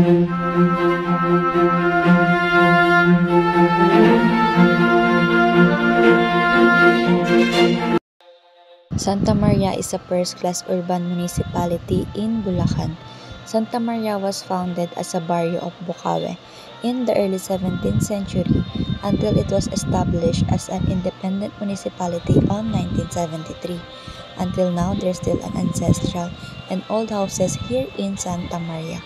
Santa Maria is a first-class urban municipality in Bulacan. Santa Maria was founded as a barrio of Bocaue in the early 17th century until it was established as an independent municipality on 1973. Until now, there's still an ancestral and old houses here in Santa Maria.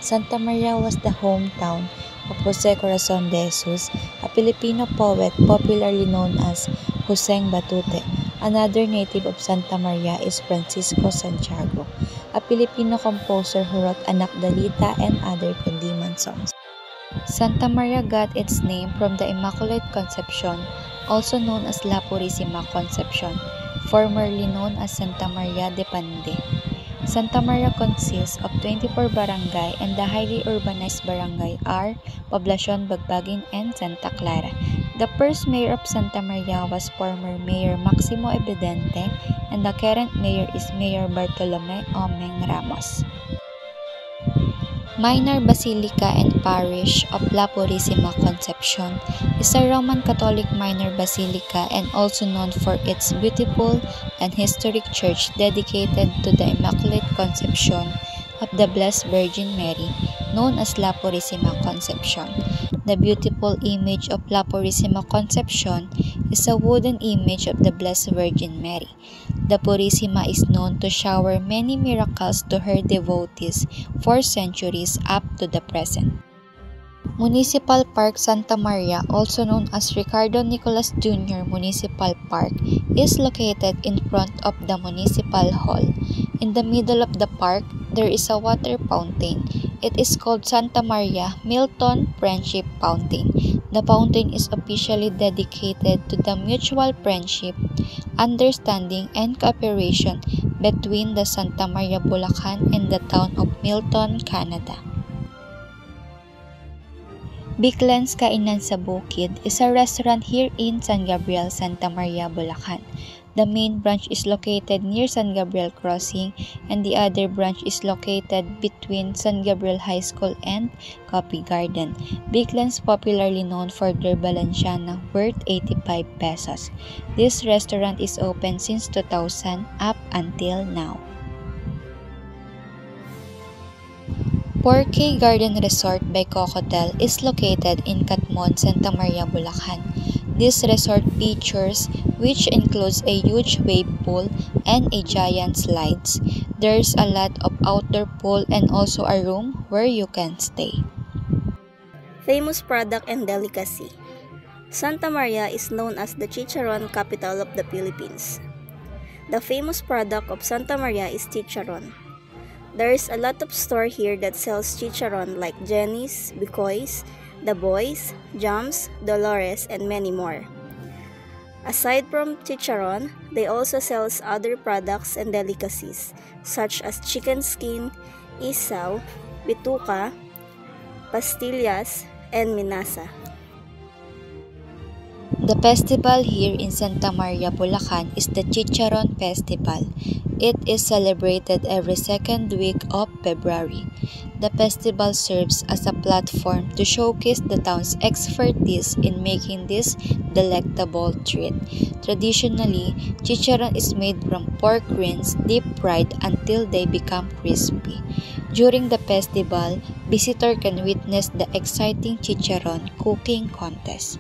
Santa Maria was the hometown of Jose Corazon de Jesus, a Filipino poet popularly known as Joseng Batute. Another native of Santa Maria is Francisco Santiago, a Filipino composer who wrote Anak Dalita and other Kundiman songs. Santa Maria got its name from the Immaculate Conception, also known as La Purisima Conception, formerly known as Santa Maria de Pande. Santa Maria consists of 24 barangay, and the highly urbanized barangay are Poblacion, Bagbagin, and Santa Clara. The first mayor of Santa Maria was former Mayor Maximo Evidente, and the current mayor is Mayor Bartolome Omeng Ramos. Minor Basilica and Parish of La Purisima Concepcion is a Roman Catholic minor basilica and also known for its beautiful and historic church dedicated to the Immaculate Conception of the Blessed Virgin Mary, known as La Purisima Concepcion. The beautiful image of La Purisima Concepcion is a wooden image of the Blessed Virgin Mary. The Purisima is known to shower many miracles to her devotees for centuries up to the present. Municipal Park Santa Maria, also known as Ricardo Nicolas Jr. Municipal Park, is located in front of the Municipal Hall. In the middle of the park, there is a water fountain. It is called Santa Maria Milton Friendship Fountain. The fountain is officially dedicated to the mutual friendship, understanding, and cooperation between the Santa Maria Bulacan and the town of Milton, Canada. Biclan's Kainan sa Bukid is a restaurant here in San Gabriel, Santa Maria, Bulacan. The main branch is located near San Gabriel Crossing, and the other branch is located between San Gabriel High School and Coffee Garden. Biclan's popularly known for their Valenciana worth 85 pesos. This restaurant is open since 2000 up until now. 4K Garden Resort by Cocotel is located in Catmon, Santa Maria, Bulacan. This resort features which includes a huge wave pool and a giant slides. There's a lot of outdoor pool and also a room where you can stay. Famous product and delicacy. Santa Maria is known as the chicharon capital of the Philippines. The famous product of Santa Maria is chicharon. There is a lot of store here that sells chicharon like Jenny's, Bicoy's, The Boys, Jams, Dolores, and many more. Aside from chicharon, they also sell other products and delicacies such as chicken skin, isaw, bituka, pastillas, and minasa. The festival here in Santa Maria, Bulacan is the Chicharon Festival. It is celebrated every second week of February. The festival serves as a platform to showcase the town's expertise in making this delectable treat. Traditionally, chicharon is made from pork rinds deep-fried until they become crispy. During the festival, visitors can witness the exciting chicharon cooking contest.